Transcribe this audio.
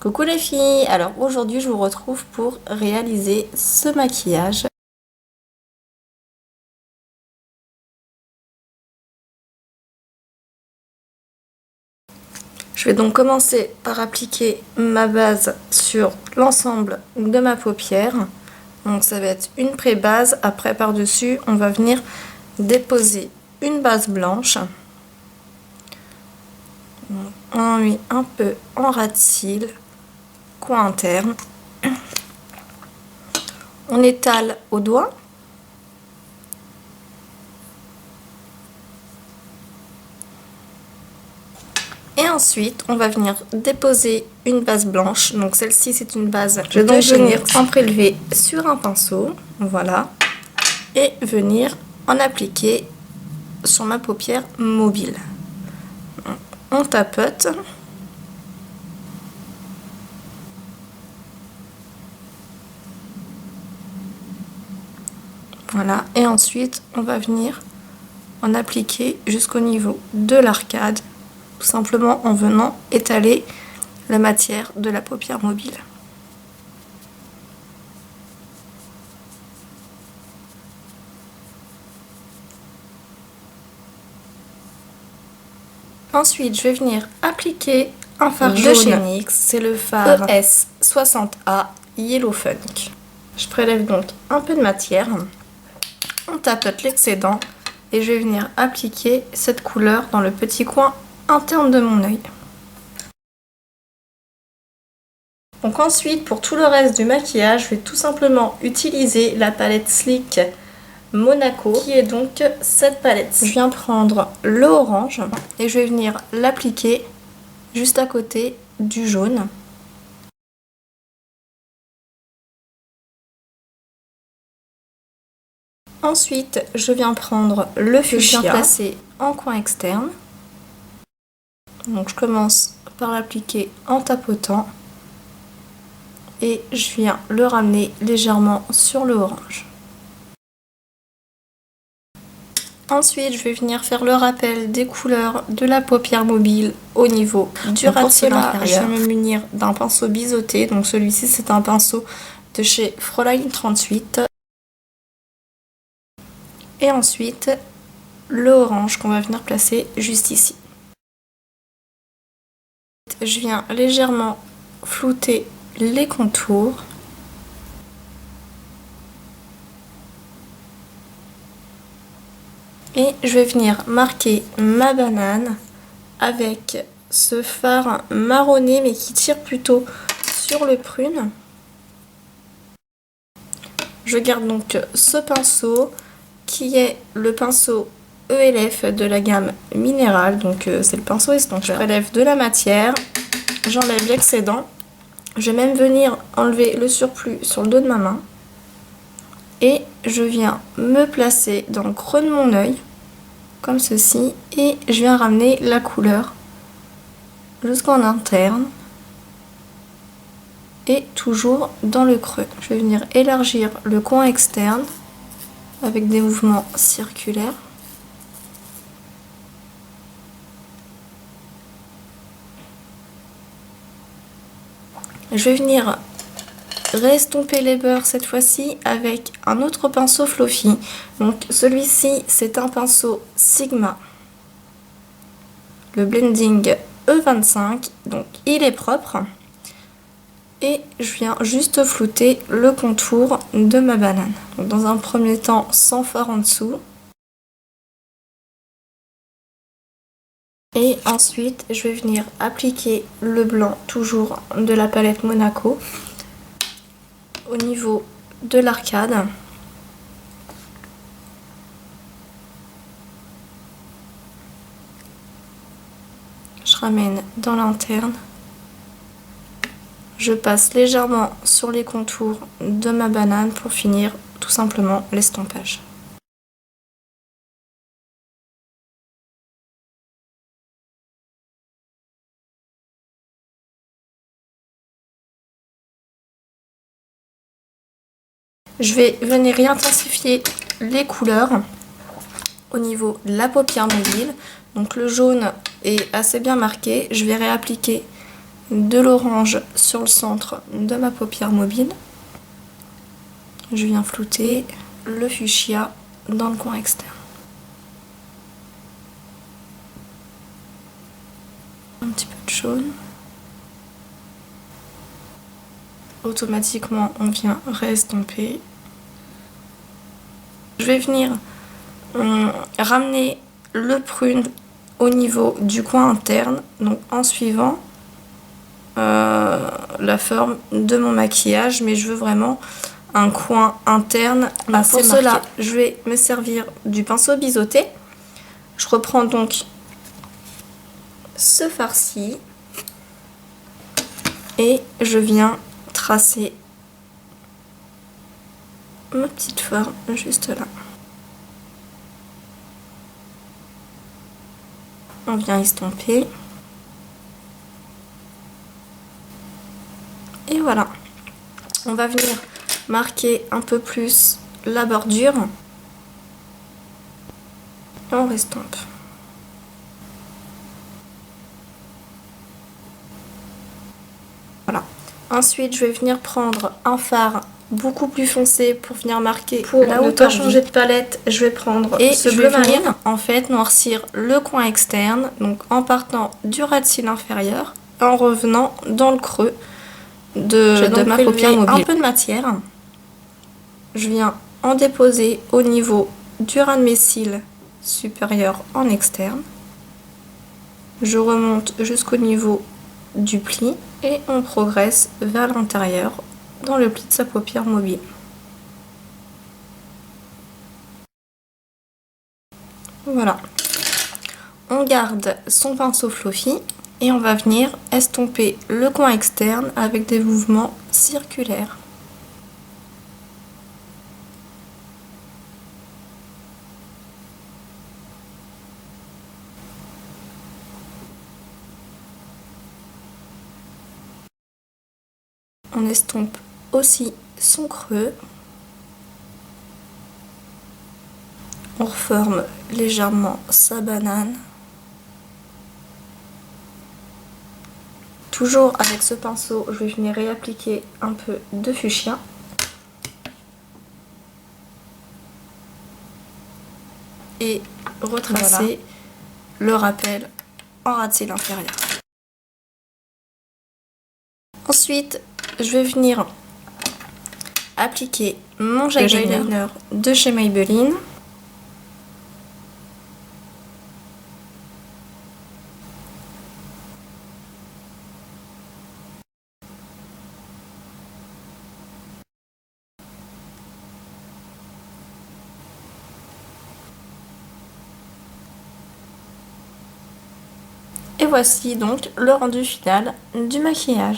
Coucou les filles, alors aujourd'hui je vous retrouve pour réaliser ce maquillage. Je vais donc commencer par appliquer ma base sur l'ensemble de ma paupière. Donc ça va être une pré-base, après par-dessus on va venir déposer une base blanche. On met un peu en ras de cils, coin interne. On étale au doigt. Et ensuite, on va venir déposer une base blanche. Donc celle-ci, c'est une base. Je vais donc venir en prélever sur un pinceau. Voilà. Et venir en appliquer sur ma paupière mobile. On tapote. Voilà. Et ensuite, on va venir en appliquer jusqu'au niveau de l'arcade. Tout simplement en venant étaler la matière de la paupière mobile. Ensuite, je vais venir appliquer un fard de chez NYX, c'est le fard ES60A Yellow Funk. Je prélève donc un peu de matière, on tapote l'excédent et je vais venir appliquer cette couleur dans le petit coin interne de mon œil. Donc ensuite, pour tout le reste du maquillage, je vais tout simplement utiliser la palette Sleek Monaco, qui est donc cette palette. Je viens prendre le orange et je vais venir l'appliquer juste à côté du jaune. Ensuite, je viens prendre le fuchsia, je viens placer en coin externe. Donc je commence par l'appliquer en tapotant et je viens le ramener légèrement sur le orange. Ensuite, je vais venir faire le rappel des couleurs de la paupière mobile au niveau du ras de cils inférieur. Je vais me munir d'un pinceau biseauté. Donc celui-ci, c'est un pinceau de chez Fräulein 38. Et ensuite, le orange qu'on va venir placer juste ici. Je viens légèrement flouter les contours. Et je vais venir marquer ma banane avec ce fard marronné mais qui tire plutôt sur le prune. Je garde donc ce pinceau qui est le pinceau ELF de la gamme minérale, donc c'est le pinceau estonceur. Je prélève de la matière, j'enlève l'excédent, je vais même venir enlever le surplus sur le dos de ma main et je viens me placer dans le creux de mon œil comme ceci et je viens ramener la couleur jusqu'en interne et toujours dans le creux. Je vais venir élargir le coin externe avec des mouvements circulaires. Je vais venir restomper les bords cette fois-ci avec un autre pinceau fluffy. Donc celui-ci, c'est un pinceau Sigma. Le blending E25, donc il est propre. Et je viens juste flouter le contour de ma banane. Donc dans un premier temps, sans fard en dessous. Et ensuite, je vais venir appliquer le blanc, toujours de la palette Monaco, au niveau de l'arcade. Je ramène dans l'interne. Je passe légèrement sur les contours de ma banane pour finir tout simplement l'estompage. Je vais venir réintensifier les couleurs au niveau de la paupière mobile. Donc le jaune est assez bien marqué. Je vais réappliquer de l'orange sur le centre de ma paupière mobile. Je viens flouter le fuchsia dans le coin externe. Un petit peu de jaune. Automatiquement, on vient restomper. Je vais venir ramener le prune au niveau du coin interne, donc en suivant la forme de mon maquillage, mais je veux vraiment un coin interne assez marqué. Pour cela, je vais me servir du pinceau biseauté. Je reprends donc ce farci et je viens tracer ma petite forme juste là. On vient estomper. Et voilà. On va venir marquer un peu plus la bordure. Et on restompe. Voilà. Ensuite, je vais venir prendre un fard beaucoup plus foncé pour venir marquer. Pour ne pas changer de palette, je vais prendre ce bleu marine. En fait, noircir le coin externe, donc en partant du ras de cils inférieur, en revenant dans le creux de ma paupière mobile. Un peu de matière. Je viens en déposer au niveau du ras de mes cils supérieur en externe. Je remonte jusqu'au niveau du pli et on progresse vers l'intérieur dans le pli de sa paupière mobile. Voilà. On garde son pinceau fluffy et on va venir estomper le coin externe avec des mouvements circulaires. On estompe aussi son creux. On reforme légèrement sa banane. Toujours avec ce pinceau, je vais venir réappliquer un peu de fuchsia. Et retracer le rappel en ras de cils inférieur. Ensuite, je vais venir appliquer mon eyeliner de chez Maybelline. Et voici donc le rendu final du maquillage.